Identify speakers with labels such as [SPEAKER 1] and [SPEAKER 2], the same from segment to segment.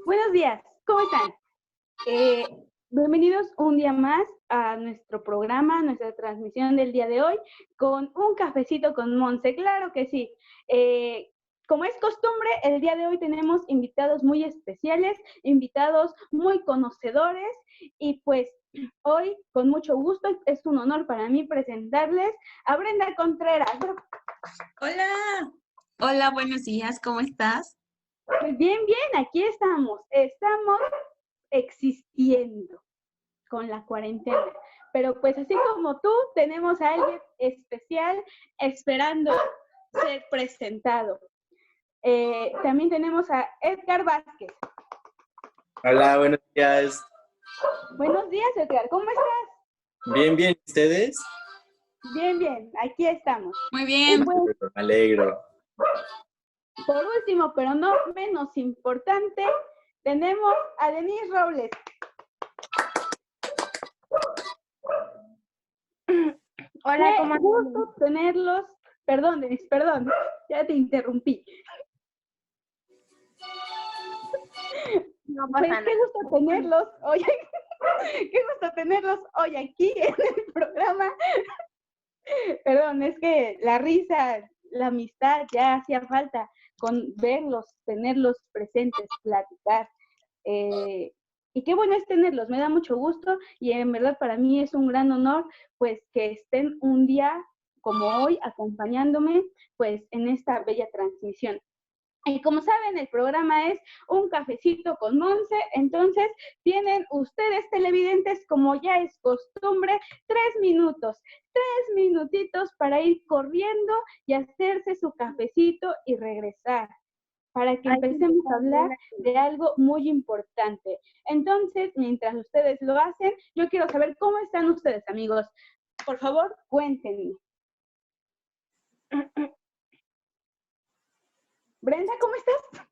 [SPEAKER 1] Buenos días, ¿cómo están? Eh, Bienvenidos un día más a nuestro programa, nuestra transmisión del día de hoy, con un cafecito con Monse, claro que sí. Como es costumbre, el día de hoy tenemos invitados muy especiales, invitados muy conocedores, y pues hoy, con mucho gusto, es un honor para mí presentarles a Brenda Contreras.
[SPEAKER 2] Hola, hola, buenos días, ¿cómo estás?
[SPEAKER 1] Pues bien, aquí estamos existiendo con la cuarentena. Pero pues así como tú, tenemos a alguien especial esperando ser presentado. También tenemos a Edgar Vázquez.
[SPEAKER 3] Hola, buenos días.
[SPEAKER 1] Buenos días, Edgar, ¿cómo estás?
[SPEAKER 3] Bien, bien, ¿ustedes?
[SPEAKER 1] Bien, aquí estamos.
[SPEAKER 2] Muy bien.
[SPEAKER 1] Bueno,
[SPEAKER 3] Me alegro.
[SPEAKER 1] por último, pero no menos importante, tenemos a Denise Robles.
[SPEAKER 4] Hola, ¿cómo
[SPEAKER 1] Qué gusto tenerlos. Perdón, Denise, perdón, ya te interrumpí.
[SPEAKER 4] No
[SPEAKER 1] Pues
[SPEAKER 4] pasa nada.
[SPEAKER 1] qué gusto tenerlos hoy, qué gusto tenerlos hoy aquí en el programa. Perdón, es que la risa, la amistad ya hacía falta con verlos, tenerlos presentes, platicar. Y qué bueno es tenerlos, me da mucho gusto y en verdad para mí es un gran honor pues que estén un día como hoy acompañándome pues en esta bella transmisión. Y como saben, el programa es Un Cafecito con Monse, entonces tienen ustedes televidentes, como ya es costumbre, 3 minutitos para ir corriendo y hacerse su cafecito y regresar, para que empecemos a hablar de algo muy importante. Entonces, mientras ustedes lo hacen, yo quiero saber cómo están ustedes, amigos. Por favor, cuéntenme. Brenda, ¿cómo estás?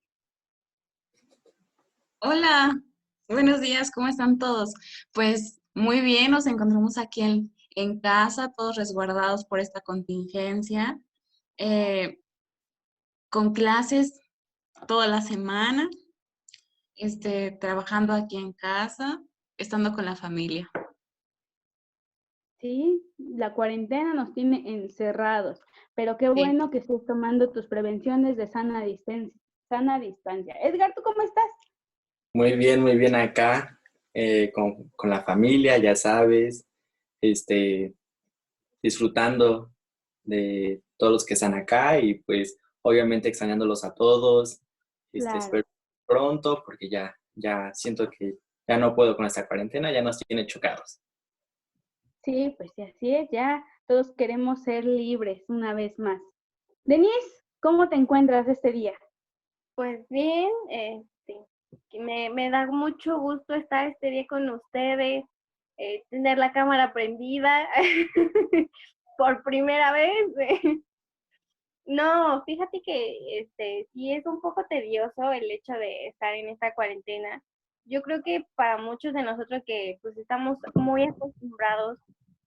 [SPEAKER 2] Hola, buenos días, ¿cómo están todos? Pues muy bien, nos encontramos aquí en casa, todos resguardados por esta contingencia, eh, con clases toda la semana, trabajando aquí en casa, estando con la familia.
[SPEAKER 1] Sí, la cuarentena nos tiene encerrados, pero qué
[SPEAKER 2] Sí.
[SPEAKER 1] bueno que estés tomando tus prevenciones de sana distancia. Edgar, ¿tú cómo estás?
[SPEAKER 3] Muy bien acá, con la familia, ya sabes, este, disfrutando de todos los que están acá y pues obviamente extrañándolos a todos.
[SPEAKER 1] Claro.
[SPEAKER 3] Espero pronto porque ya siento que ya no puedo con esta cuarentena, ya nos tiene chocados.
[SPEAKER 1] Sí, pues así es, ya todos queremos ser libres una vez más. Denise, ¿cómo te encuentras este día?
[SPEAKER 4] Pues bien, que me da mucho gusto estar este día con ustedes, tener la cámara prendida por primera vez. No, fíjate que sí es un poco tedioso el hecho de estar en esta cuarentena. Yo creo que para muchos de nosotros que pues estamos muy acostumbrados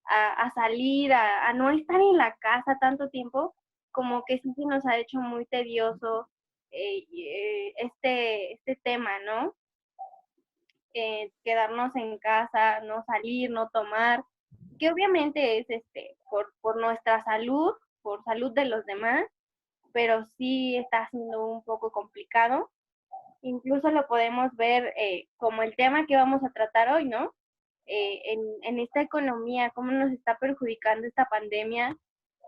[SPEAKER 4] a salir, a no estar en la casa tanto tiempo, como que sí se nos ha hecho muy tedioso este tema, ¿no? Quedarnos en casa, no salir, no tomar, que obviamente es por nuestra salud, por salud de los demás, pero sí está siendo un poco complicado. Incluso lo podemos ver como el tema que vamos a tratar hoy, ¿no? En esta economía, cómo nos está perjudicando esta pandemia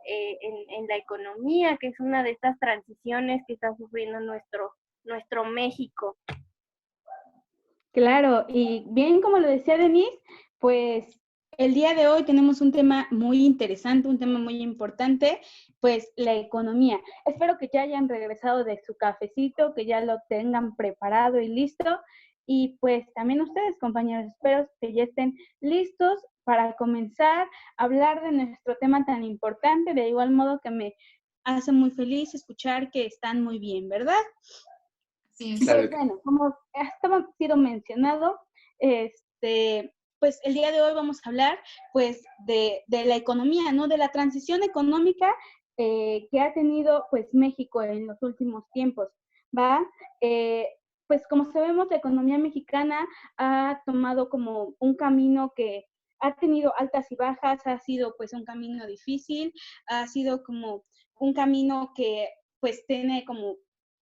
[SPEAKER 4] en la economía, que es una de estas transiciones que está sufriendo nuestro México.
[SPEAKER 1] Claro, y bien como lo decía Denise, pues el día de hoy tenemos un tema muy interesante, un tema muy importante, pues la economía. Espero que ya hayan regresado de su cafecito, que ya lo tengan preparado y listo. Y pues también ustedes, compañeros, espero que ya estén listos para comenzar a hablar de nuestro tema tan importante, de igual modo que me hace muy feliz escuchar que están muy bien, ¿verdad?
[SPEAKER 2] Sí,
[SPEAKER 1] Pues bueno, como estaba sido mencionado, pues el día de hoy vamos a hablar pues de la economía, ¿no? De la transición económica que ha tenido pues México en los últimos tiempos, ¿va? pues como sabemos, la economía mexicana ha tomado como un camino que ha tenido altas y bajas, ha sido pues un camino difícil, ha sido como un camino que pues tiene como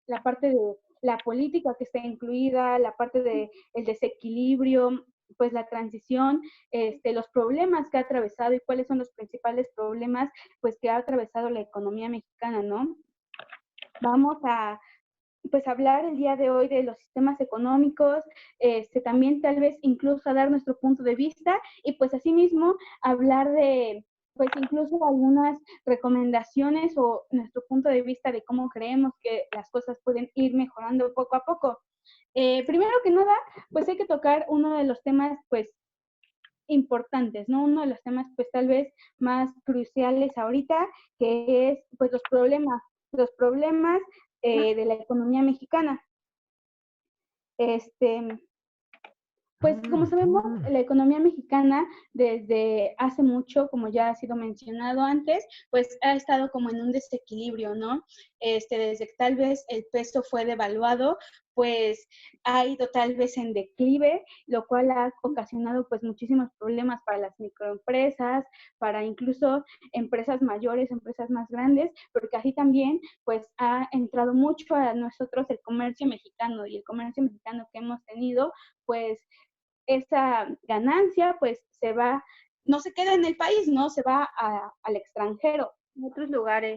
[SPEAKER 1] la parte de la política que está incluida, la parte del desequilibrio, pues la transición, los problemas que ha atravesado y cuáles son los principales problemas pues que ha atravesado la economía mexicana, ¿no? Vamos a pues hablar el día de hoy de los sistemas económicos, también tal vez incluso dar nuestro punto de vista y pues asimismo hablar de pues incluso algunas recomendaciones o nuestro punto de vista de cómo creemos que las cosas pueden ir mejorando poco a poco. Primero que nada, pues hay que tocar uno de los temas pues importantes, ¿no? Uno de los temas pues tal vez más cruciales ahorita, que es pues los problemas de la economía mexicana. Pues como sabemos, la economía mexicana desde hace mucho, como ya ha sido mencionado antes, pues ha estado como en un desequilibrio, ¿no? Desde que tal vez el peso fue devaluado, pues ha ido tal vez en declive, lo cual ha ocasionado pues muchísimos problemas para las microempresas, para incluso empresas mayores, empresas más grandes, porque así también pues ha entrado mucho a nosotros el comercio mexicano y el comercio mexicano que hemos tenido, pues esa ganancia pues se va, no se queda en el país, ¿no? Se va al extranjero.
[SPEAKER 4] En otros lugares.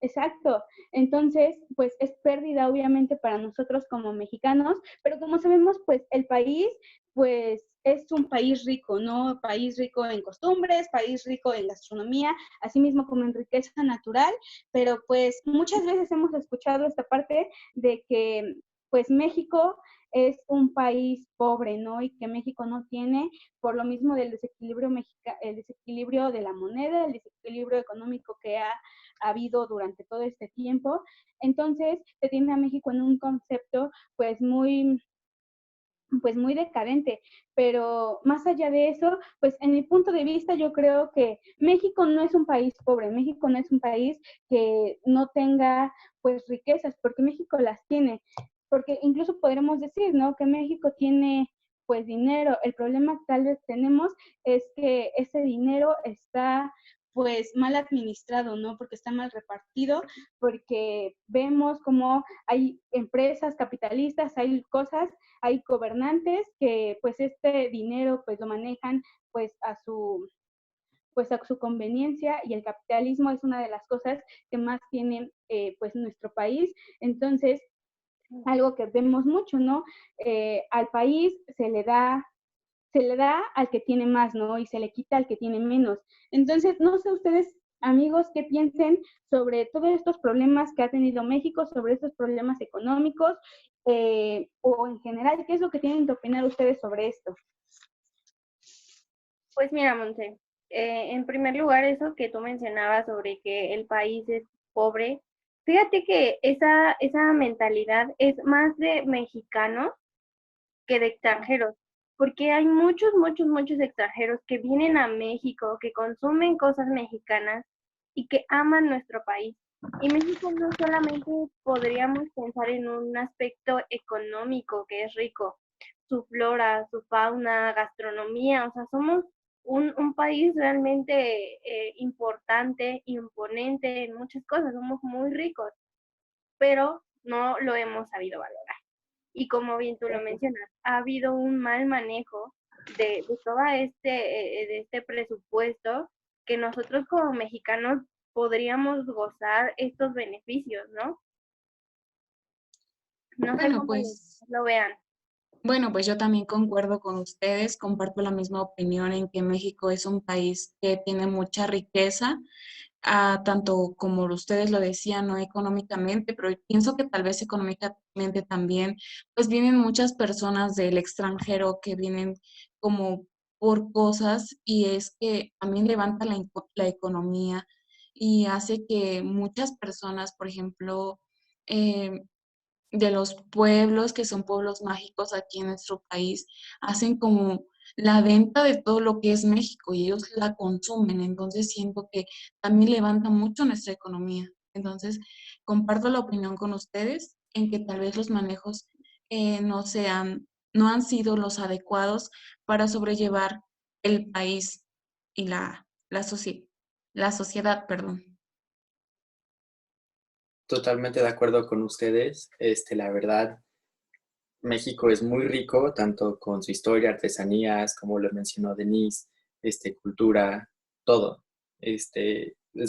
[SPEAKER 1] Exacto. Entonces, pues es pérdida obviamente para nosotros como mexicanos, pero como sabemos, pues el país, pues es un país rico, ¿no? País rico en costumbres, país rico en gastronomía, así mismo como en riqueza natural, pero pues muchas veces hemos escuchado esta parte de que pues México es un país pobre, ¿no? Y que México no tiene, por lo mismo del desequilibrio el desequilibrio de la moneda, el desequilibrio económico que ha habido durante todo este tiempo. Entonces, se tiene a México en un concepto pues muy decadente, pero más allá de eso, pues en mi punto de vista yo creo que México no es un país pobre, México no es un país que no tenga pues riquezas, porque México las tiene, porque incluso podremos decir, ¿no? Que México tiene pues dinero, el problema que tal vez tenemos es que ese dinero está pues mal administrado, ¿no? Porque está mal repartido, porque vemos como hay empresas capitalistas, hay gobernantes que pues este dinero pues lo manejan pues a su conveniencia, y el capitalismo es una de las cosas que más tiene pues nuestro país. Entonces, algo que vemos mucho, ¿no? Al país se le da al que tiene más, ¿no? Y se le quita al que tiene menos. Entonces, no sé ustedes, amigos, qué piensen sobre todos estos problemas que ha tenido México, sobre estos problemas económicos, o en general, ¿qué es lo que tienen que opinar ustedes sobre esto?
[SPEAKER 4] Pues mira, Monse, en primer lugar, eso que tú mencionabas sobre que el país es pobre, fíjate que esa mentalidad es más de mexicanos que de extranjeros, porque hay muchos, muchos, muchos extranjeros que vienen a México, que consumen cosas mexicanas y que aman nuestro país. Y México no solamente podríamos pensar en un aspecto económico que es rico, su flora, su fauna, gastronomía, o sea, somos un país realmente importante, imponente en muchas cosas, somos muy ricos, pero no lo hemos sabido valorar. Y como bien tú lo mencionas, ha habido un mal manejo de todo de este presupuesto que nosotros como mexicanos podríamos gozar estos beneficios, ¿no? No sé
[SPEAKER 2] Bueno,
[SPEAKER 4] cómo
[SPEAKER 2] pues
[SPEAKER 4] lo vean.
[SPEAKER 2] Bueno, pues yo también concuerdo con ustedes, comparto la misma opinión en que México es un país que tiene mucha riqueza, tanto como ustedes lo decían, no económicamente, pero pienso que tal vez económicamente también, pues vienen muchas personas del extranjero que vienen como por cosas, y es que también levanta la economía y hace que muchas personas, por ejemplo, de los pueblos que son pueblos mágicos aquí en nuestro país, hacen como la venta de todo lo que es México y ellos la consumen. Entonces siento que también levanta mucho nuestra economía. Entonces comparto la opinión con ustedes en que tal vez los manejos no han sido los adecuados para sobrellevar el país y la sociedad, perdón.
[SPEAKER 3] Totalmente de acuerdo con ustedes. La verdad, México es muy rico, tanto con su historia, artesanías, como lo mencionó Denise, cultura, todo. Es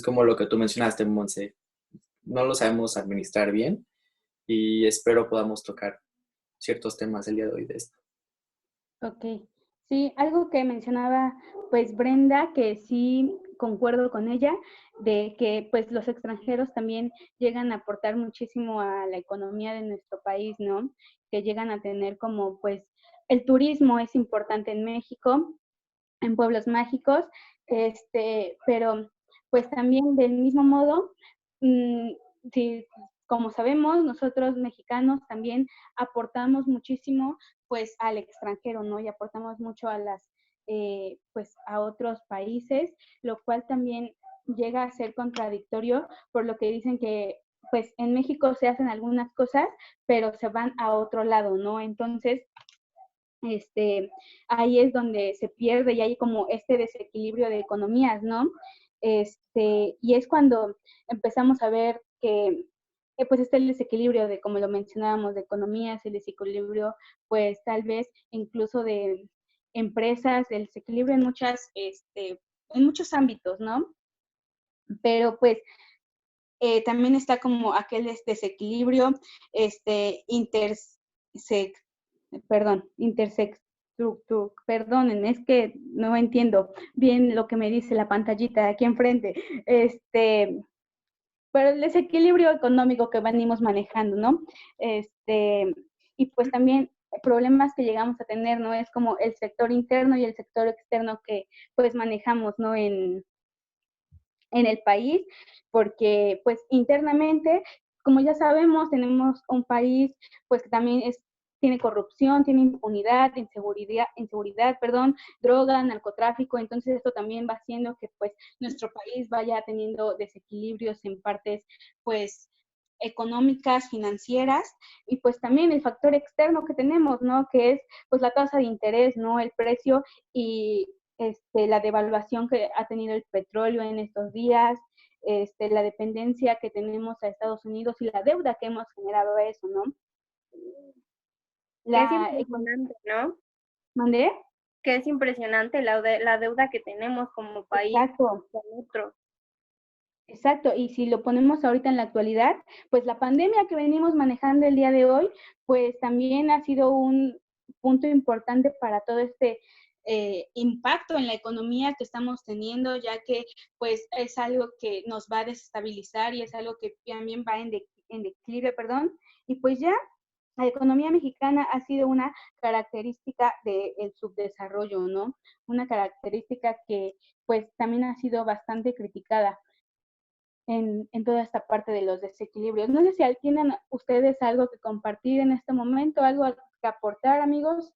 [SPEAKER 3] como lo que tú mencionaste, Monse. No lo sabemos administrar bien y espero podamos tocar ciertos temas el día de hoy de esto.
[SPEAKER 1] Ok, sí, algo que mencionaba pues Brenda, que sí concuerdo con ella, de que pues los extranjeros también llegan a aportar muchísimo a la economía de nuestro país, ¿no? Que llegan a tener como pues el turismo es importante en México, en pueblos mágicos, pero pues también del mismo modo, sí, como sabemos, nosotros mexicanos también aportamos muchísimo pues al extranjero, ¿no? Y aportamos mucho a pues a otros países, lo cual también llega a ser contradictorio por lo que dicen que pues en México se hacen algunas cosas, pero se van a otro lado, ¿no? Entonces, ahí es donde se pierde y hay como este desequilibrio de economías, ¿no? Y es cuando empezamos a ver que pues está el desequilibrio de, como lo mencionábamos, de economías, el desequilibrio, pues tal vez incluso de empresas, el desequilibrio en muchos ámbitos, ¿no? Pero pues también está como aquel desequilibrio perdonen, es que no entiendo bien lo que me dice la pantallita de aquí enfrente, pero el desequilibrio económico que venimos manejando, ¿no? Y pues también problemas que llegamos a tener, ¿no? Es como el sector interno y el sector externo que pues manejamos, ¿no? En el país, porque pues internamente, como ya sabemos, tenemos un país pues que también tiene corrupción, tiene impunidad, inseguridad, perdón, droga, narcotráfico, entonces esto también va haciendo que pues nuestro país vaya teniendo desequilibrios en partes pues económicas, financieras, y pues también el factor externo que tenemos, ¿no? Que es pues la tasa de interés, ¿no? El precio y la devaluación que ha tenido el petróleo en estos días, la dependencia que tenemos a Estados Unidos y la deuda que hemos generado a eso, ¿no?
[SPEAKER 4] Que es impresionante, ¿no?
[SPEAKER 1] ¿Mandé?
[SPEAKER 4] Que es impresionante la deuda que tenemos como país.
[SPEAKER 1] Exacto.
[SPEAKER 4] Con otro.
[SPEAKER 1] Exacto, y si lo ponemos ahorita en la actualidad, pues la pandemia que venimos manejando el día de hoy, pues también ha sido un punto importante para todo impacto en la economía que estamos teniendo, ya que pues es algo que nos va a desestabilizar y es algo que también va en declive, perdón, y pues ya la economía mexicana ha sido una característica del subdesarrollo, ¿no? Una característica que pues también ha sido bastante criticada en toda esta parte de los desequilibrios. No sé si tienen ustedes algo que compartir en este momento, algo que aportar, amigos.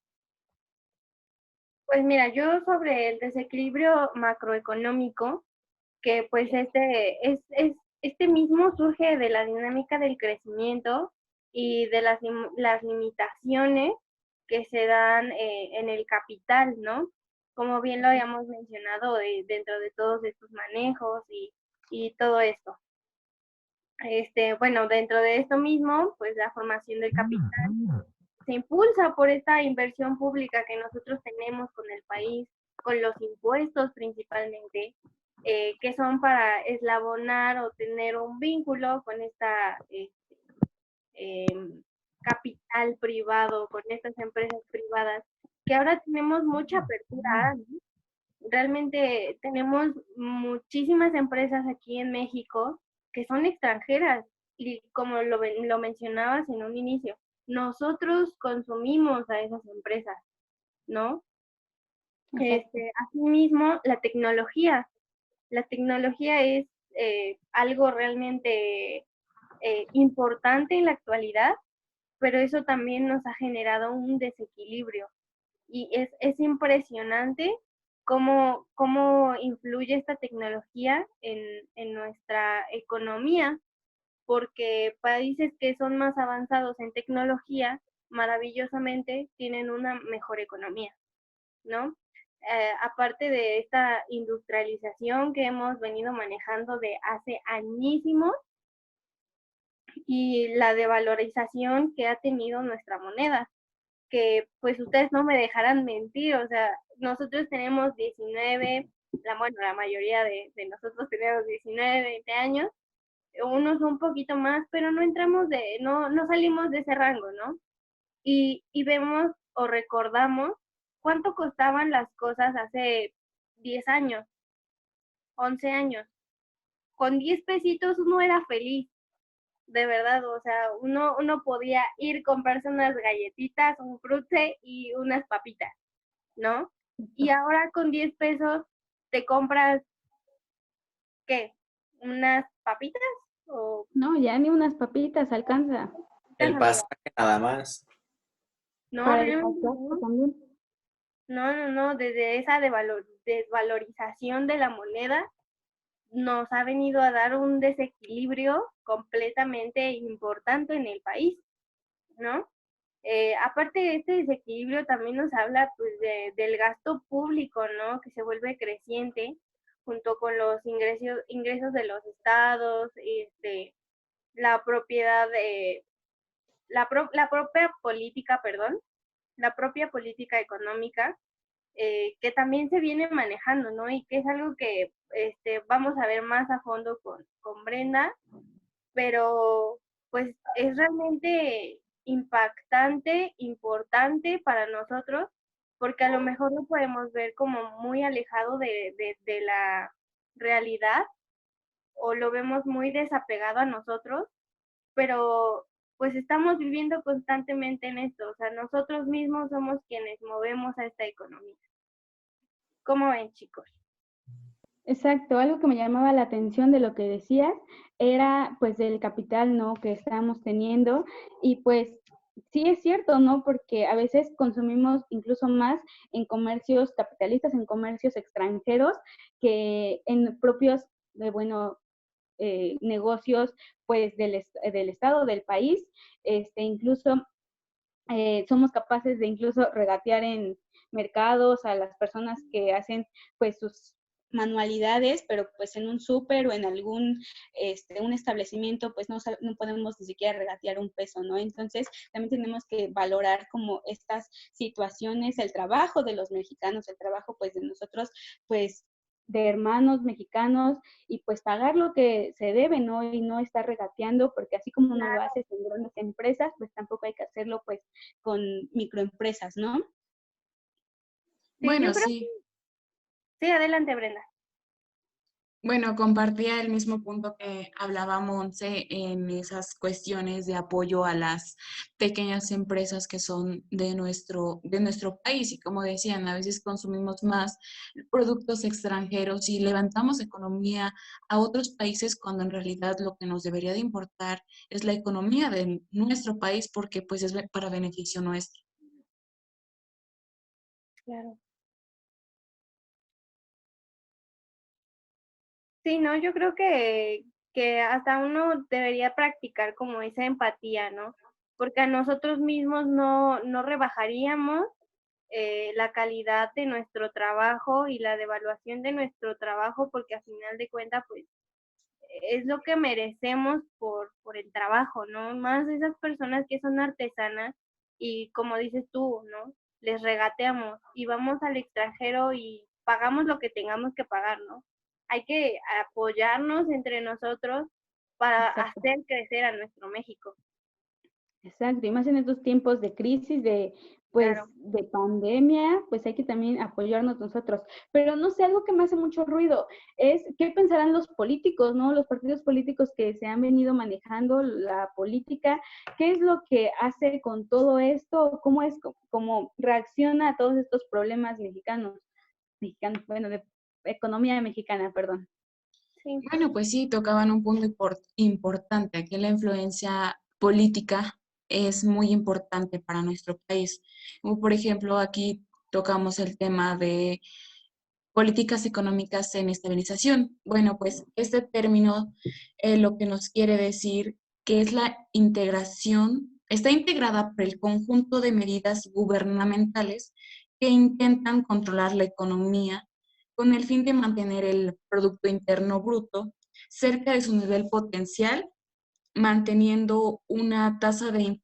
[SPEAKER 4] Pues mira, yo sobre el desequilibrio macroeconómico, que pues este mismo surge de la dinámica del crecimiento y de las limitaciones que se dan en el capital, ¿no? Como bien lo habíamos mencionado dentro de todos estos manejos y todo esto. Bueno, dentro de esto mismo, pues la formación del capital se impulsa por esta inversión pública que nosotros tenemos con el país, con los impuestos principalmente, que son para eslabonar o tener un vínculo con esta capital privado, con estas empresas privadas, que ahora tenemos mucha apertura, ¿no? Realmente tenemos muchísimas empresas aquí en México que son extranjeras y como lo mencionabas en un inicio, nosotros consumimos a esas empresas, ¿no? Asimismo, la tecnología es algo realmente importante en la actualidad, pero eso también nos ha generado un desequilibrio y es impresionante cómo influye esta tecnología en nuestra economía, porque países que son más avanzados en tecnología maravillosamente tienen una mejor economía, ¿no? Aparte de esta industrialización que hemos venido manejando de hace añísimos y la devalorización que ha tenido nuestra moneda, que pues ustedes no me dejarán mentir, o sea, nosotros tenemos 19, la mayoría de nosotros tenemos 19, 20 años, unos un poquito más, pero no salimos de ese rango, ¿no? Y vemos o recordamos cuánto costaban las cosas hace 10 años, 11 años. Con 10 pesitos uno era feliz, de verdad, o sea, uno podía ir a comprarse unas galletitas, un frutte y unas papitas, ¿no? Y ahora con 10 pesos te compras, ¿qué? ¿Unas papitas? O
[SPEAKER 1] No, ya ni unas papitas alcanza.
[SPEAKER 3] El pasaje nada más.
[SPEAKER 4] no,
[SPEAKER 1] Para el
[SPEAKER 4] realmente
[SPEAKER 1] pasaje
[SPEAKER 4] no.
[SPEAKER 1] también.
[SPEAKER 4] No, desde esa desvalorización de la moneda nos ha venido a dar un desequilibrio completamente importante en el país, ¿no? Aparte de este desequilibrio también nos habla pues del gasto público, ¿no? Que se vuelve creciente junto con los ingresos de los estados, la propiedad de la propia política, perdón, la propia política económica que también se viene manejando, ¿no? Y que es algo que vamos a ver más a fondo con Brenda, pero pues es realmente impactante, importante para nosotros, porque a lo mejor lo podemos ver como muy alejado de la realidad o lo vemos muy desapegado a nosotros, pero pues estamos viviendo constantemente en esto, o sea, nosotros mismos somos quienes movemos a esta economía. ¿Cómo ven, chicos?
[SPEAKER 1] Exacto, algo que me llamaba la atención de lo que decías era pues del capital, ¿no? Que estamos teniendo y pues sí es cierto, ¿no? Porque a veces consumimos incluso más en comercios capitalistas, en comercios extranjeros que en propios, negocios pues del estado, del país, incluso somos capaces de incluso regatear en mercados a las personas que hacen pues sus manualidades, pero pues en un súper o en algún un establecimiento pues no podemos ni siquiera regatear un peso, ¿no? Entonces también tenemos que valorar como estas situaciones, el trabajo de los mexicanos, el trabajo pues de nosotros pues de hermanos mexicanos y pues pagar lo que se debe, ¿no? Y no estar regateando, porque así como no lo haces en grandes empresas, pues tampoco hay que hacerlo pues con microempresas, ¿no?
[SPEAKER 4] Sí,
[SPEAKER 2] Bueno,
[SPEAKER 4] yo creo
[SPEAKER 2] sí.
[SPEAKER 4] sí, adelante, Brenda.
[SPEAKER 2] Bueno, compartía el mismo punto que hablaba Monse en esas cuestiones de apoyo a las pequeñas empresas que son de nuestro país. Y como decían, a veces consumimos más productos extranjeros y levantamos economía a otros países cuando en realidad lo que nos debería de importar es la economía de nuestro país porque pues es para beneficio nuestro.
[SPEAKER 4] Claro. Sí, no, yo creo que hasta uno debería practicar como esa empatía, ¿no? Porque a nosotros mismos no rebajaríamos la calidad de nuestro trabajo y la devaluación de nuestro trabajo, porque a final de cuentas, pues, es lo que merecemos por el trabajo, ¿no? Más esas personas que son artesanas y como dices tú, ¿no? Les regateamos y vamos al extranjero y pagamos lo que tengamos que pagar, ¿no? Hay que apoyarnos entre nosotros para
[SPEAKER 1] Exacto.
[SPEAKER 4] hacer crecer a nuestro México.
[SPEAKER 1] Exacto, y más en estos tiempos de crisis,
[SPEAKER 4] Claro.
[SPEAKER 1] de pandemia, pues hay que también apoyarnos nosotros. Pero no sé, algo que me hace mucho ruido es qué pensarán los políticos, ¿no? Los partidos políticos que se han venido manejando la política, ¿qué es lo que hace con todo esto? ¿Cómo es, cómo reacciona a todos estos problemas mexicanos, bueno, de economía mexicana, perdón?
[SPEAKER 4] Sí.
[SPEAKER 2] Bueno, pues sí, tocaban un punto importante. Aquí la influencia política es muy importante para nuestro país. Como por ejemplo, aquí tocamos el tema de políticas económicas en estabilización. Bueno, pues este término lo que nos quiere decir que es la integración está integrada por el conjunto de medidas gubernamentales que intentan controlar la economía con el fin de mantener el Producto Interno Bruto cerca de su nivel potencial, manteniendo una tasa de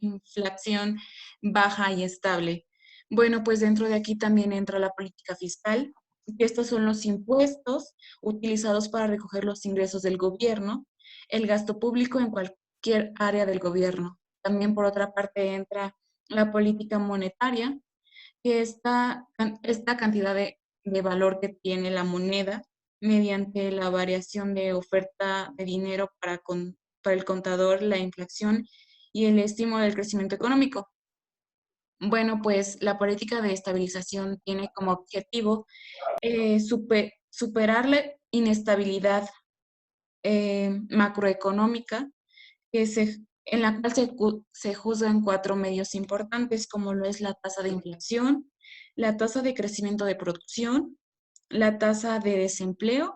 [SPEAKER 2] inflación baja y estable. Bueno, pues dentro de aquí también entra la política fiscal, que estos son los impuestos utilizados para recoger los ingresos del gobierno, el gasto público en cualquier área del gobierno. También por otra parte entra la política monetaria, que esta cantidad de valor que tiene la moneda mediante la variación de oferta de dinero para el contador, la inflación y el estímulo del crecimiento económico. Bueno, pues la política de estabilización tiene como objetivo superar la inestabilidad macroeconómica en la cual se juzgan cuatro medios importantes, como lo es la tasa de inflación, la tasa de crecimiento de producción, la tasa de desempleo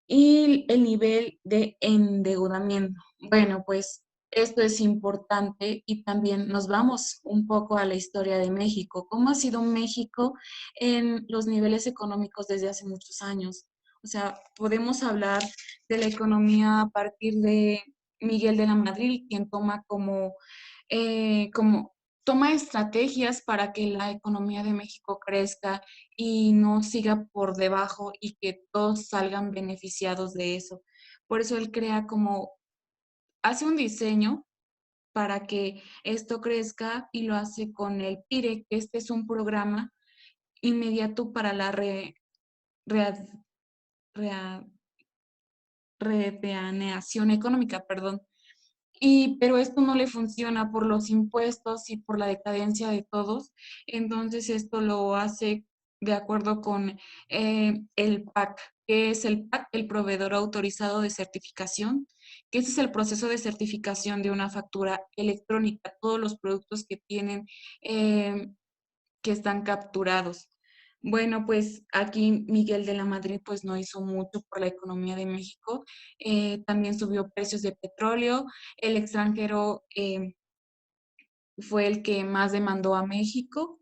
[SPEAKER 2] y el nivel de endeudamiento. Bueno, pues esto es importante y también nos vamos un poco a la historia de México. ¿Cómo ha sido México en los niveles económicos desde hace muchos años? O sea, podemos hablar de la economía a partir de Miguel de la Madrid, quien toma toma estrategias para que la economía de México crezca y no siga por debajo y que todos salgan beneficiados de eso. Por eso él hace un diseño para que esto crezca y lo hace con el PIRE, que este es un programa inmediato para la rea- reaneación económica, perdón. Pero esto no le funciona por los impuestos y por la decadencia de todos. Entonces esto lo hace de acuerdo con el PAC. ¿Qué es el PAC? El proveedor autorizado de certificación, que ese es el proceso de certificación de una factura electrónica, todos los productos que tienen, que están capturados. Bueno, pues aquí Miguel de la Madrid pues no hizo mucho por la economía de México. También subió precios de petróleo. El extranjero fue el que más demandó a México.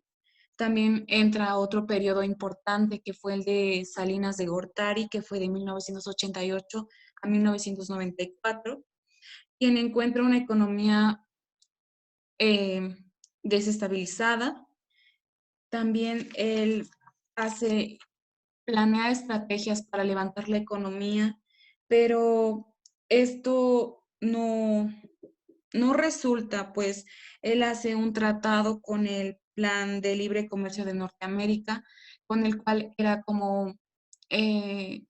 [SPEAKER 2] También entra otro periodo importante que fue el de Salinas de Gortari, que fue de 1988 a 1994, quien encuentra una economía eh, desestabilizada. También él planea estrategias para levantar la economía, pero esto no resulta, pues él hace un tratado con el Plan de Libre Comercio de Norteamérica, con el cual era como eh,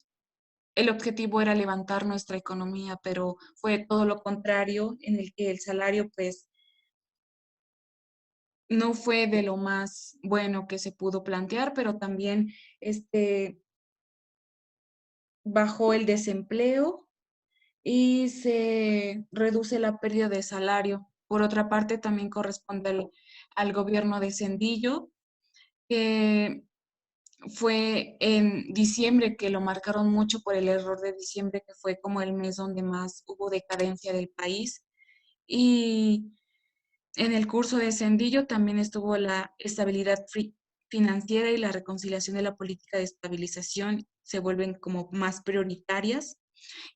[SPEAKER 2] el objetivo era levantar nuestra economía, pero fue todo lo contrario, en el que el salario pues no fue de lo más bueno que se pudo plantear, pero también bajó el desempleo y se reduce la pérdida de salario. Por otra parte, también corresponde al gobierno de Cedillo, que fue en diciembre, que lo marcaron mucho por el error de diciembre, que fue como el mes donde más hubo decadencia del país. Y en el curso de Cedillo también estuvo la estabilidad financiera y la reconciliación de la política de estabilización se vuelven como más prioritarias.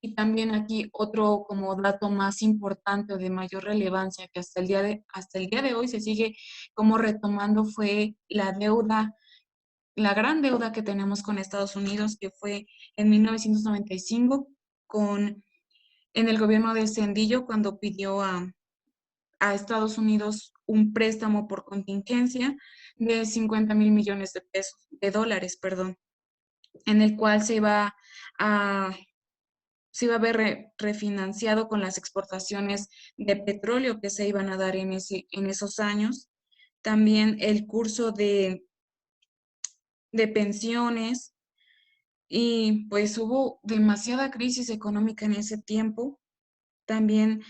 [SPEAKER 2] Y también aquí otro como dato más importante o de mayor relevancia que hasta el día de hoy se sigue como retomando fue la deuda, la gran deuda que tenemos con Estados Unidos, que fue en 1995 en el gobierno de Cedillo cuando pidió a Estados Unidos un préstamo por contingencia de 50,000 millones de dólares, perdón, en el cual a se iba a ver refinanciado con las exportaciones de petróleo que se iban a dar en esos años. También el curso de pensiones y pues hubo demasiada crisis económica en ese tiempo. También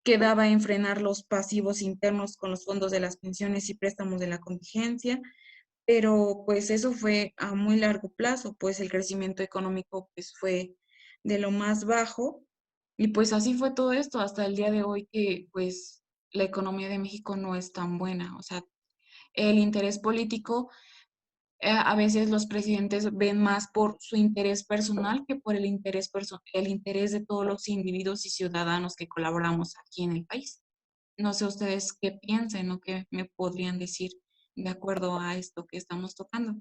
[SPEAKER 2] quedaba en frenar los pasivos internos con los fondos de las pensiones y préstamos de la contingencia, pero pues eso fue a muy largo plazo, pues el crecimiento económico pues fue de lo más bajo. Y pues así fue todo esto hasta el día de hoy que pues la economía de México no es tan buena. O sea, el interés político, a veces los presidentes ven más por su interés personal que por el interés de todos los individuos y ciudadanos que colaboramos aquí en el país. No sé ustedes qué piensen o qué me podrían decir de acuerdo a esto que estamos tocando.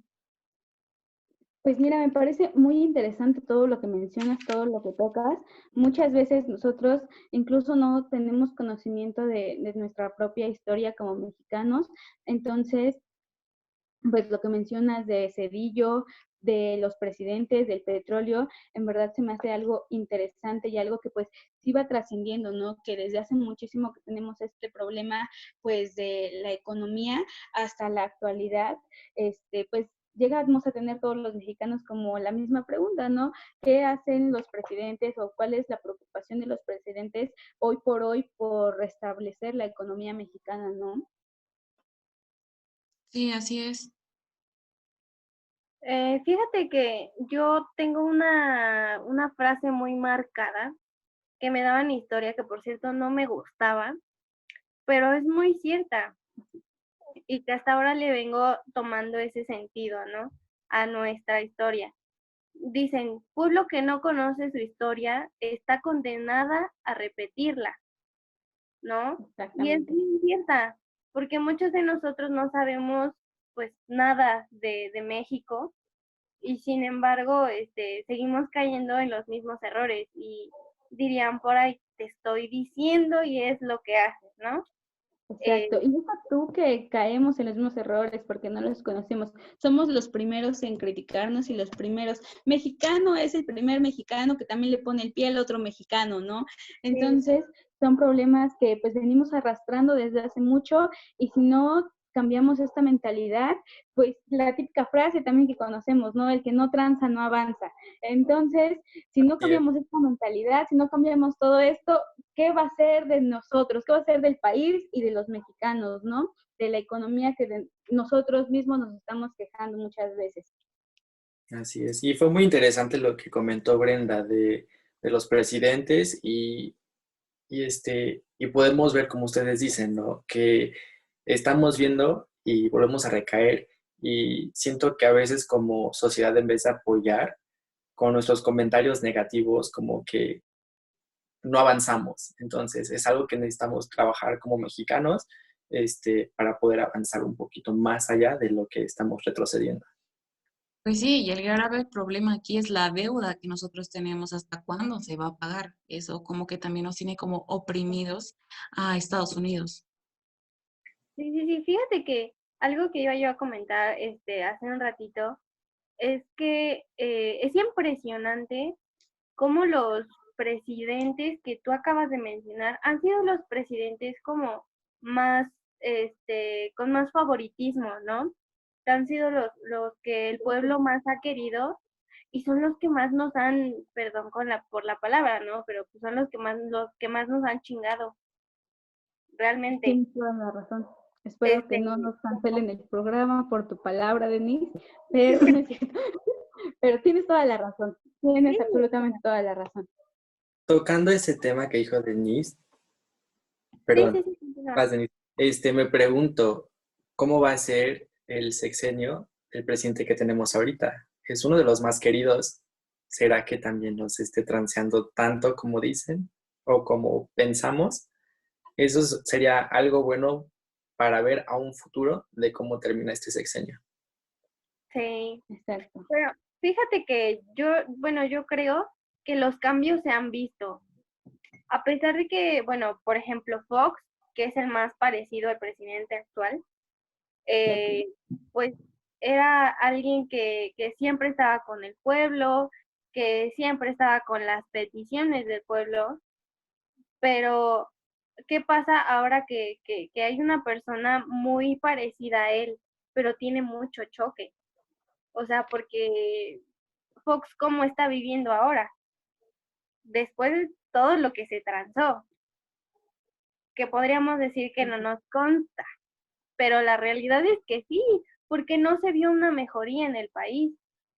[SPEAKER 1] Pues mira, me parece muy interesante todo lo que mencionas, todo lo que tocas. Muchas veces nosotros incluso no tenemos conocimiento de nuestra propia historia como mexicanos. Entonces, pues lo que mencionas de Cedillo, de los presidentes, del petróleo, en verdad se me hace algo interesante y algo que pues sí va trascendiendo, ¿no? Que desde hace muchísimo que tenemos este problema pues de la economía hasta la actualidad, pues llegamos a tener todos los mexicanos como la misma pregunta, ¿no? ¿Qué hacen los presidentes o cuál es la preocupación de los presidentes hoy por restablecer la economía mexicana, ¿no?
[SPEAKER 2] Sí, así es.
[SPEAKER 4] Fíjate que yo tengo una frase muy marcada que me daba en historia, que por cierto no me gustaba, pero es muy cierta y que hasta ahora le vengo tomando ese sentido, ¿no? A nuestra historia. Dicen, pueblo que no conoce su historia está condenada a repetirla, ¿no? Y es
[SPEAKER 1] Exactamente.
[SPEAKER 4] muy cierta, porque muchos de nosotros no sabemos pues nada de México y sin embargo seguimos cayendo en los mismos errores y dirían por ahí, te estoy diciendo y es lo que haces, ¿no?
[SPEAKER 1] Exacto. Y deja tú que caemos en los mismos errores porque no los conocemos. Somos los primeros en criticarnos y los primeros. Mexicano es el primer mexicano que también le pone el pie al otro mexicano, ¿no?
[SPEAKER 4] Sí,
[SPEAKER 1] Entonces, son problemas que pues venimos arrastrando desde hace mucho y si no cambiamos esta mentalidad, pues la típica frase también que conocemos, ¿no? El que no tranza no avanza. Entonces, si no cambiamos esta mentalidad, si no cambiamos todo esto, qué va a ser de nosotros, qué va a ser del país y de los mexicanos, ¿no? De la economía que nosotros mismos nos estamos quejando muchas veces.
[SPEAKER 3] Así es. Y fue muy interesante lo que comentó Brenda de los presidentes y podemos ver, como ustedes dicen, ¿no? Que estamos viendo y volvemos a recaer y siento que a veces como sociedad en vez de apoyar con nuestros comentarios negativos, como que no avanzamos. Entonces, es algo que necesitamos trabajar como mexicanos, para poder avanzar un poquito más allá de lo que estamos retrocediendo.
[SPEAKER 2] Pues sí, y el grave problema aquí es la deuda que nosotros tenemos, hasta cuándo se va a pagar. Eso como que también nos tiene como oprimidos a Estados Unidos.
[SPEAKER 4] sí, fíjate que algo que iba yo a comentar hace un ratito es que es impresionante cómo los presidentes que tú acabas de mencionar han sido los presidentes como más, con más favoritismo, ¿no? Han sido los que el pueblo más ha querido y son los que más nos han, perdón por la palabra, ¿no? Pero pues son los que más nos han chingado, realmente.
[SPEAKER 1] Tienes toda la razón. Espero que
[SPEAKER 4] Este,
[SPEAKER 1] no nos cancelen el programa por tu palabra, Denise, pero no es cierto. Pero tienes toda la razón.
[SPEAKER 4] sí,
[SPEAKER 1] Tienes absolutamente toda la razón.
[SPEAKER 3] Tocando ese tema que dijo Denise,
[SPEAKER 4] sí,
[SPEAKER 3] perdón,
[SPEAKER 4] continúa.
[SPEAKER 3] vas, Denise, me pregunto, ¿cómo va a ser el sexenio del presidente que tenemos ahorita? Es uno de los más queridos. ¿Será que también nos esté transeando tanto como dicen o como pensamos? Eso sería algo bueno para ver a un futuro de cómo termina este sexenio.
[SPEAKER 4] Sí.
[SPEAKER 1] Exacto.
[SPEAKER 4] Pero fíjate que bueno, yo creo que los cambios se han visto. A pesar de que, bueno, por ejemplo, Fox, que es el más parecido al presidente actual, eh, pues era alguien que siempre estaba con el pueblo, que siempre estaba con las peticiones del pueblo, pero ¿qué pasa ahora que hay una persona muy parecida a él, pero tiene mucho choque? O sea, porque Fox, ¿cómo está viviendo ahora? Después de todo lo que se transó, que podríamos decir que no nos consta, pero la realidad es que sí, porque no se vio una mejoría en el país,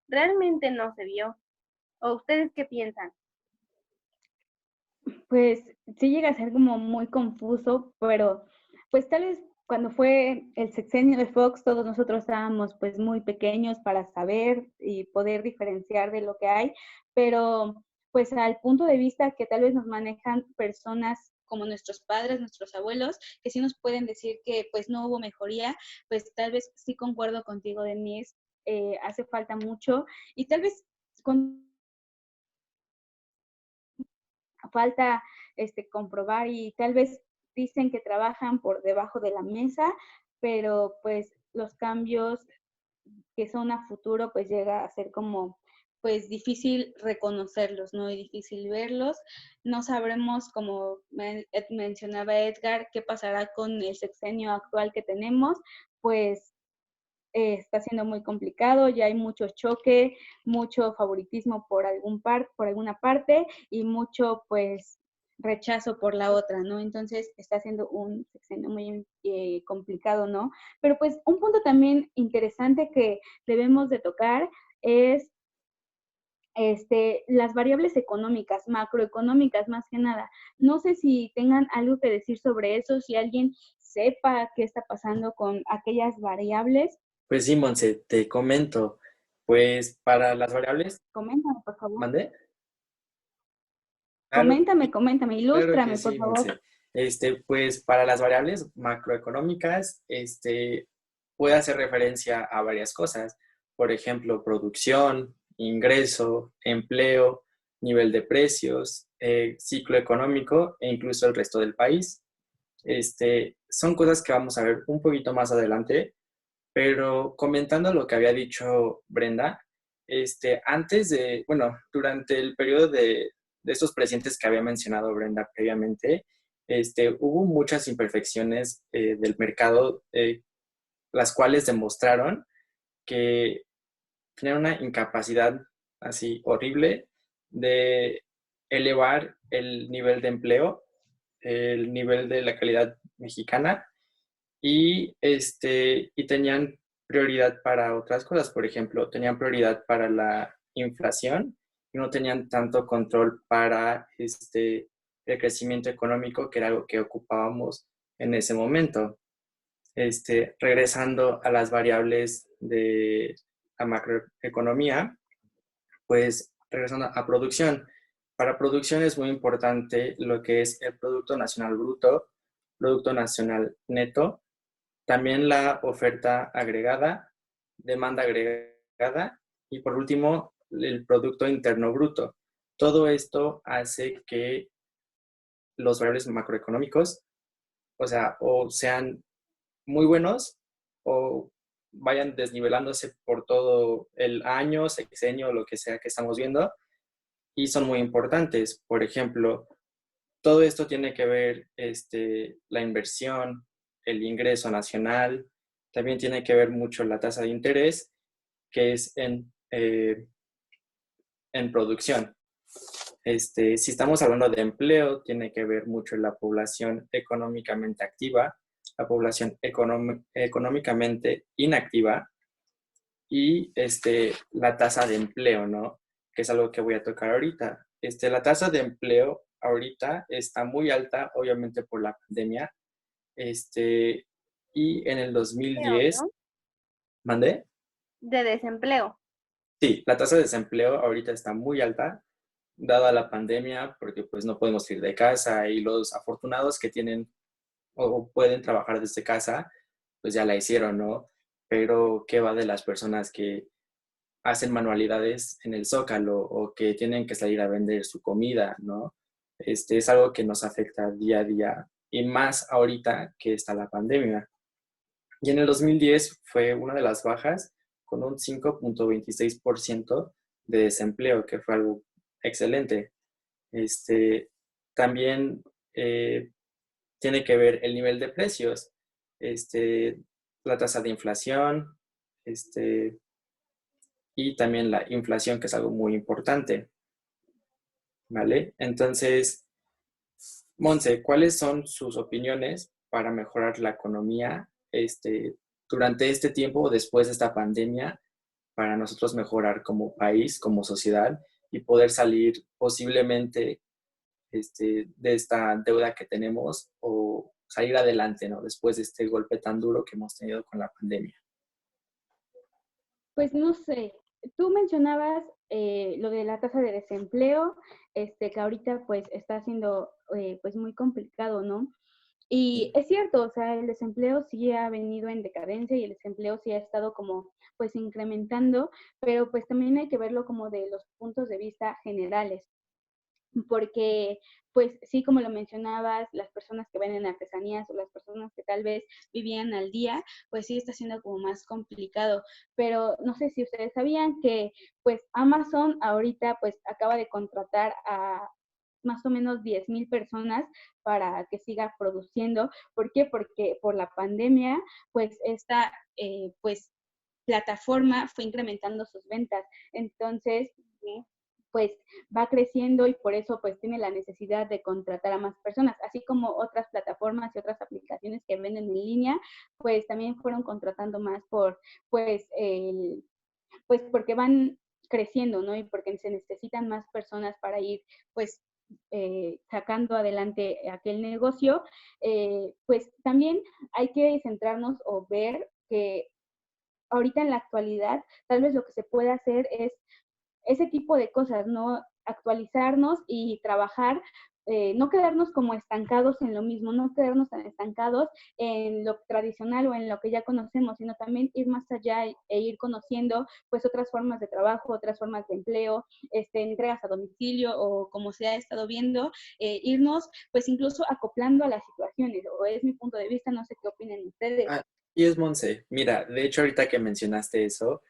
[SPEAKER 4] realmente no se vio. ¿O ustedes qué piensan?
[SPEAKER 1] pues sí llega a ser como muy confuso, pero pues tal vez cuando fue el sexenio de Fox, todos nosotros estábamos pues muy pequeños para saber y poder diferenciar de lo que hay, pero pues al punto de vista que tal vez nos manejan personas como nuestros padres, nuestros abuelos, que sí nos pueden decir que pues no hubo mejoría, pues tal vez sí concuerdo contigo, Denise, hace falta mucho y tal vez con falta comprobar y tal vez dicen que trabajan por debajo de la mesa, pero pues los cambios que son a futuro pues llega a ser como pues difícil reconocerlos, ¿no? Y difícil verlos. No sabremos, como mencionaba Edgar, qué pasará con el sexenio actual que tenemos, pues está siendo muy complicado, ya hay mucho choque, mucho favoritismo por alguna parte y mucho pues rechazo por la otra, ¿no? Entonces está siendo un sexenio muy complicado, ¿no? Pero pues un punto también interesante que debemos de tocar es las variables económicas, macroeconómicas más que nada. No sé si tengan algo que decir sobre eso, si alguien sepa qué está pasando con aquellas variables.
[SPEAKER 3] Pues sí, Monse, te comento. Pues para las variables,
[SPEAKER 1] Coméntame, por favor.
[SPEAKER 3] ¿mandé? Claro,
[SPEAKER 1] Coméntame,
[SPEAKER 3] claro que
[SPEAKER 1] ilústrame, por
[SPEAKER 3] sí,
[SPEAKER 1] favor.
[SPEAKER 3] Monse. Pues para las variables macroeconómicas, puede hacer referencia a varias cosas. Por ejemplo, producción, ingreso, empleo, nivel de precios, ciclo económico e incluso el resto del país. Son cosas que vamos a ver un poquito más adelante, pero comentando lo que había dicho Brenda, bueno, durante el periodo de estos presidentes que había mencionado Brenda previamente, hubo muchas imperfecciones del mercado, las cuales demostraron que tenían una incapacidad así horrible de elevar el nivel de empleo, el nivel de la calidad mexicana y tenían prioridad para otras cosas. Por ejemplo, tenían prioridad para la inflación y no tenían tanto control para el crecimiento económico, que era algo que ocupábamos en ese momento. Regresando a las variables de la macroeconomía, pues regresando a producción. Para producción es muy importante lo que es el Producto Nacional Bruto, Producto Nacional Neto, también la oferta agregada, demanda agregada y por último el Producto Interno Bruto. Todo esto hace que los variables macroeconómicos, o sea, o sean muy buenos o vayan desnivelándose por todo el año, sexenio, lo que sea que estamos viendo, y son muy importantes. Por ejemplo, todo esto tiene que ver la inversión, el ingreso nacional, también tiene que ver mucho la tasa de interés, que es en producción. Si estamos hablando de empleo, tiene que ver mucho la población económicamente activa, la población económicamente inactiva y la tasa de empleo, ¿no? Que es algo que voy a tocar ahorita. La tasa de empleo ahorita está muy alta, obviamente por la pandemia. Y en el
[SPEAKER 4] Creo,
[SPEAKER 3] 2010,
[SPEAKER 4] ¿no?
[SPEAKER 3] ¿mandé?
[SPEAKER 4] De desempleo.
[SPEAKER 3] Sí, la tasa de desempleo ahorita está muy alta, dada la pandemia, porque pues no podemos ir de casa y los afortunados que tienen o pueden trabajar desde casa, pues ya la hicieron, ¿no? Pero ¿qué va de las personas que hacen manualidades en el Zócalo o que tienen que salir a vender su comida, ¿no? Es algo que nos afecta día a día y más ahorita que está la pandemia. Y en el 2010 fue una de las bajas con un 5.26% de desempleo, que fue algo excelente. También tiene que ver el nivel de precios, la tasa de inflación, y también la inflación, que es algo muy importante, ¿vale? Entonces, Monse, ¿cuáles son sus opiniones para mejorar la economía durante este tiempo o después de esta pandemia para nosotros mejorar como país, como sociedad y poder salir posiblemente de esta deuda que tenemos o salir adelante, ¿no? Después de este golpe tan duro que hemos tenido con la pandemia.
[SPEAKER 1] Pues no sé, tú mencionabas lo de la tasa de desempleo, que ahorita pues está siendo pues muy complicado, ¿no? Y es cierto, o sea, el desempleo sí ha venido en decadencia y el desempleo sí ha estado como pues incrementando, pero pues también hay que verlo como de los puntos de vista generales, porque pues sí, como lo mencionabas, las personas que venden artesanías o las personas que tal vez vivían al día, pues sí está siendo como más complicado, pero no sé si ustedes sabían que pues Amazon ahorita pues acaba de contratar a más o menos 10,000 personas para que siga produciendo. ¿Por qué? Porque por la pandemia, pues esta pues plataforma fue incrementando sus ventas. Entonces, pues va creciendo y por eso pues tiene la necesidad de contratar a más personas, así como otras plataformas y otras aplicaciones que venden en línea, pues también fueron contratando más por pues pues porque van creciendo, ¿no? Y porque se necesitan más personas para ir pues sacando adelante aquel negocio, pues también hay que centrarnos o ver que ahorita en la actualidad tal vez lo que se puede hacer es ese tipo de cosas, ¿no? Actualizarnos y trabajar, no quedarnos como estancados en lo mismo, no quedarnos tan estancados en lo tradicional o en lo que ya conocemos, sino también ir más allá e ir conociendo pues otras formas de trabajo, otras formas de empleo, entregas a domicilio o como se ha estado viendo, irnos pues incluso acoplando a las situaciones, o es mi punto de vista, no sé qué opinen ustedes.
[SPEAKER 3] Y es Monse. Mira, de hecho ahorita que mencionaste eso,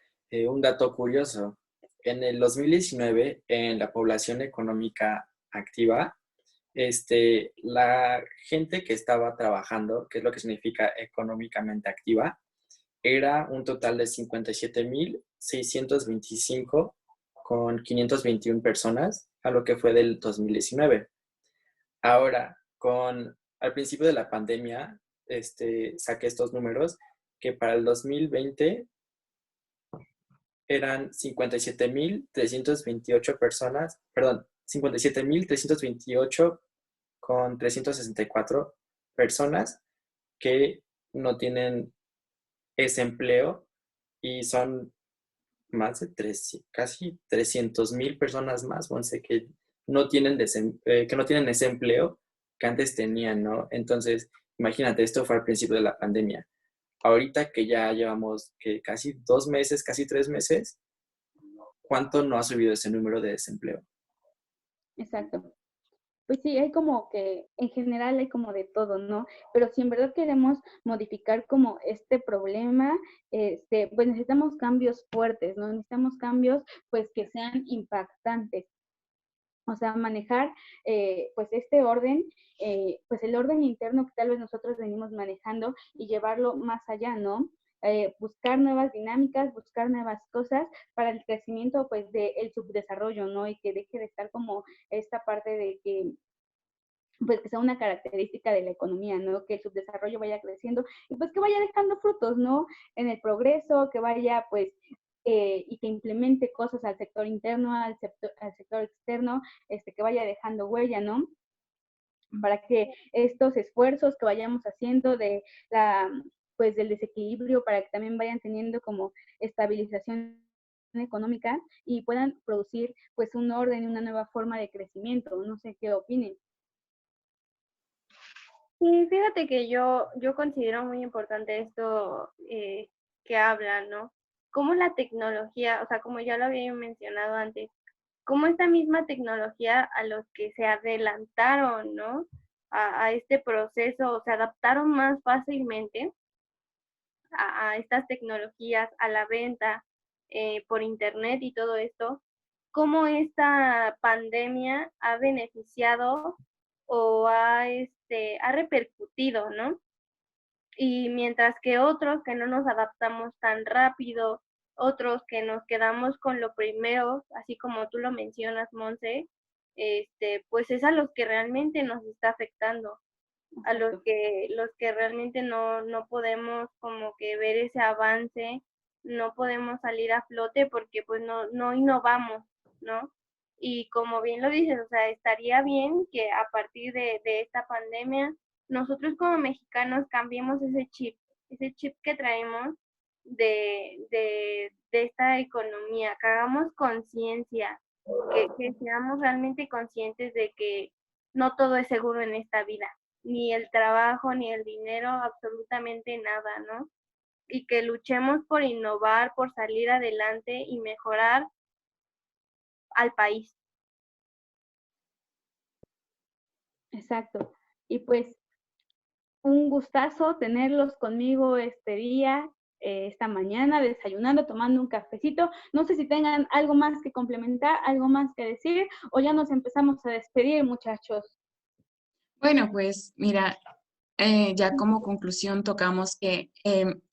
[SPEAKER 3] un dato curioso. En el 2019, en la población económica activa, la gente que estaba trabajando, que es lo que significa económicamente activa, era un total de 57,625 con 521 personas, a lo que fue del 2019. Ahora, al principio de la pandemia, saqué estos números, que para el 2020 eran 57,328 personas, perdón, 57,328 con 364 personas que no tienen ese empleo y son más de casi 300,000 personas más, Monse, que no tienen que no tienen ese empleo que antes tenían, ¿no? Entonces, imagínate, esto fue al principio de la pandemia. Ahorita que ya llevamos que casi 2 meses, casi 3 meses, ¿cuánto no ha subido ese número de desempleo?
[SPEAKER 1] Exacto. Pues sí, hay como que en general hay como de todo, ¿no? Pero si en verdad queremos modificar como este problema, pues necesitamos cambios fuertes, ¿no? Necesitamos cambios pues que sean impactantes. O sea, manejar pues este orden, pues el orden interno que tal vez nosotros venimos manejando y llevarlo más allá, ¿no? Buscar nuevas dinámicas, buscar nuevas cosas para el crecimiento pues del subdesarrollo, ¿no? Y que deje de estar como esta parte de que pues que sea una característica de la economía, ¿no? Que el subdesarrollo vaya creciendo y pues que vaya dejando frutos, ¿no? En el progreso, que vaya pues y que implemente cosas al sector interno, al sector externo, que vaya dejando huella, ¿no? Para que estos esfuerzos que vayamos haciendo de la, pues del desequilibrio, para que también vayan teniendo como estabilización económica y puedan producir pues un orden y una nueva forma de crecimiento. No sé qué opinen.
[SPEAKER 4] Sí, fíjate que yo considero muy importante esto que hablan, ¿no? Cómo la tecnología, o sea, como ya lo había mencionado antes, cómo esta misma tecnología a los que se adelantaron, ¿no? A este proceso, o se adaptaron más fácilmente a estas tecnologías, a la venta por internet y todo esto, cómo esta pandemia ha beneficiado o ha repercutido, ¿no? Y mientras que otros que no nos adaptamos tan rápido, otros que nos quedamos con lo primero, así como tú lo mencionas, Monse, pues es a los que realmente nos está afectando, a los que realmente no podemos como que ver ese avance, no podemos salir a flote porque pues no innovamos, ¿no? Y como bien lo dices, o sea, estaría bien que a partir de esta pandemia, nosotros como mexicanos cambiemos ese chip que traemos de esta economía, que hagamos conciencia, que seamos realmente conscientes de que no todo es seguro en esta vida, ni el trabajo, ni el dinero, absolutamente nada, ¿no? Y que luchemos por innovar, por salir adelante y mejorar al país.
[SPEAKER 1] Exacto. Y pues un gustazo tenerlos conmigo este día, esta mañana, desayunando, tomando un cafecito. No sé si tengan algo más que complementar, algo más que decir, o ya nos empezamos a despedir, muchachos.
[SPEAKER 2] Bueno, pues mira, ya como conclusión tocamos que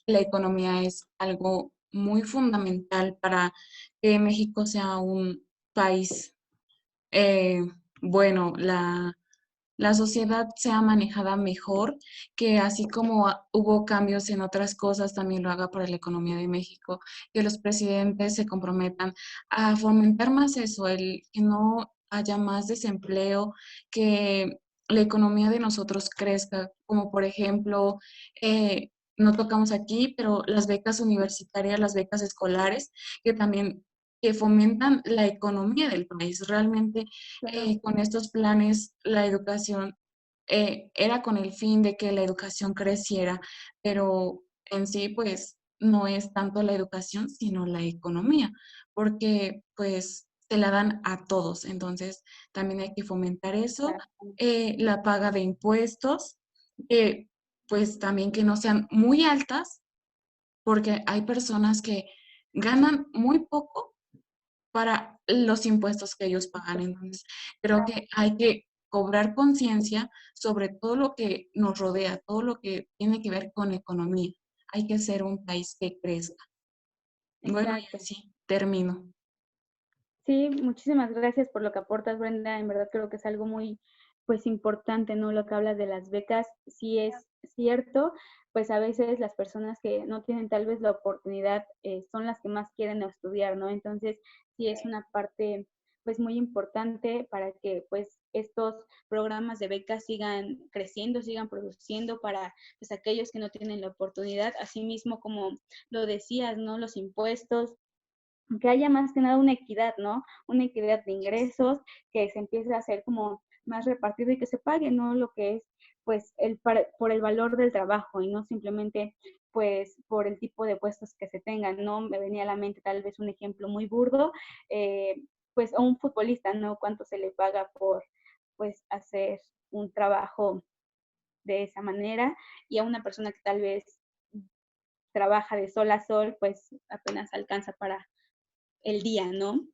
[SPEAKER 2] la economía es algo muy fundamental para que México sea un país bueno, la sociedad sea manejada mejor, que así como hubo cambios en otras cosas, también lo haga para la economía de México, que los presidentes se comprometan a fomentar más eso, el que no haya más desempleo, que la economía de nosotros crezca, como por ejemplo, no tocamos aquí, pero las becas universitarias, las becas escolares, que también que fomentan la economía del país. Realmente con estos planes la educación era con el fin de que la educación creciera, pero en sí pues no es tanto la educación, sino la economía, porque pues se la dan a todos, entonces también hay que fomentar eso, la paga de impuestos, pues también que no sean muy altas, porque hay personas que ganan muy poco para los impuestos que ellos pagan. Entonces, creo que hay que cobrar conciencia sobre todo lo que nos rodea, todo lo que tiene que ver con economía. Hay que ser un país que crezca. Bueno, y
[SPEAKER 1] Exacto.
[SPEAKER 2] así termino.
[SPEAKER 1] Sí, muchísimas gracias por lo que aportas, Brenda. En verdad creo que es algo muy, pues, importante, ¿no? Lo que hablas de las becas, sí es cierto, pues a veces las personas que no tienen tal vez la oportunidad son las que más quieren estudiar, ¿no? Entonces, sí es una parte, pues, muy importante para que, pues, estos programas de becas sigan creciendo, sigan produciendo para, pues, aquellos que no tienen la oportunidad. Asimismo, como lo decías, ¿no? Los impuestos, que haya más que nada una equidad, ¿no? Una equidad de ingresos, que se empiece a hacer como más repartido y que se pague, ¿no? Lo que es, pues, por el valor del trabajo y no simplemente, pues, por el tipo de puestos que se tengan, ¿no? Me venía a la mente tal vez un ejemplo muy burdo, pues, a un futbolista, ¿no? ¿Cuánto se le paga por, pues, hacer un trabajo de esa manera? Y a una persona que tal vez trabaja de sol a sol, pues apenas alcanza para el día, ¿no?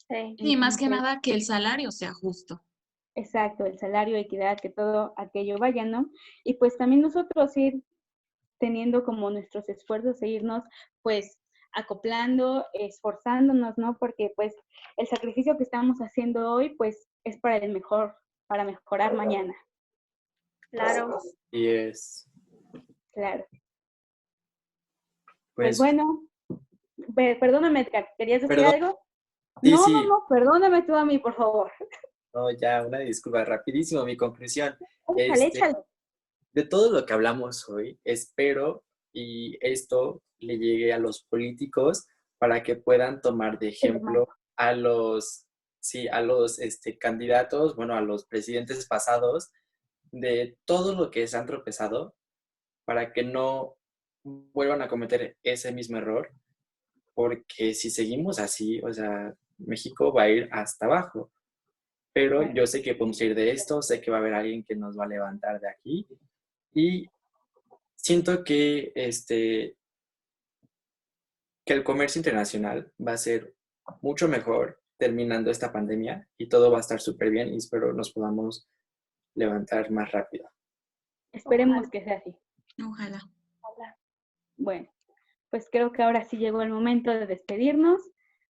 [SPEAKER 4] Sí.
[SPEAKER 2] Y más que
[SPEAKER 1] Entonces,
[SPEAKER 2] nada que el salario sea justo.
[SPEAKER 1] exacto, el salario, equidad, que todo aquello vaya, ¿no? Y pues también nosotros ir teniendo como nuestros esfuerzos e irnos pues acoplando, esforzándonos, ¿no? Porque pues el sacrificio que estamos haciendo hoy pues es para el mejor, para mejorar mañana,
[SPEAKER 4] Claro.
[SPEAKER 3] Y es,
[SPEAKER 1] claro. Pues
[SPEAKER 3] pues,
[SPEAKER 1] bueno, perdóname, Edgar, ¿querías decir
[SPEAKER 3] perdón,
[SPEAKER 1] algo?
[SPEAKER 3] sí,
[SPEAKER 1] No, no,
[SPEAKER 3] sí,
[SPEAKER 1] no, perdóname tú a mí, por favor.
[SPEAKER 3] no, ya, una disculpa, rapidísimo, mi conclusión.
[SPEAKER 1] Échale, échale.
[SPEAKER 3] De todo lo que hablamos hoy, espero y esto le llegue a los políticos para que puedan tomar de
[SPEAKER 1] Te lo mando.
[SPEAKER 3] ejemplo a los, sí, a los candidatos, bueno, a los presidentes pasados, de todo lo que se han tropezado, para que no vuelvan a cometer ese mismo error, porque si seguimos así, o sea, México va a ir hasta abajo. Pero
[SPEAKER 1] Claro.
[SPEAKER 3] yo sé que podemos ir de esto, sé que va a haber alguien que nos va a levantar de aquí y siento que el comercio internacional va a ser mucho mejor terminando esta pandemia y todo va a estar súper bien y espero nos podamos levantar más rápido.
[SPEAKER 1] Esperemos que sea así.
[SPEAKER 2] Ojalá.
[SPEAKER 1] Bueno, pues creo que ahora sí llegó el momento de despedirnos.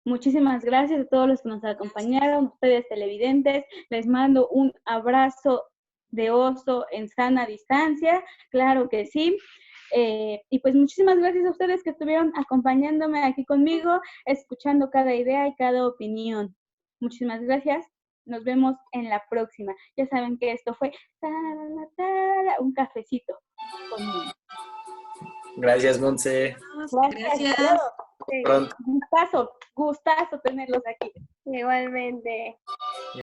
[SPEAKER 1] Muchísimas gracias a todos los que nos acompañaron, ustedes televidentes. Les mando un abrazo de oso en sana distancia, claro que sí. Y pues muchísimas gracias a ustedes que estuvieron acompañándome aquí conmigo, escuchando cada idea y cada opinión. Muchísimas gracias. Nos vemos en la próxima. Ya saben que esto fue un cafecito conmigo.
[SPEAKER 3] Gracias, Montse.
[SPEAKER 1] Gracias. Hasta luego.
[SPEAKER 3] Pronto.
[SPEAKER 1] Gustazo tenerlos aquí.
[SPEAKER 4] Igualmente.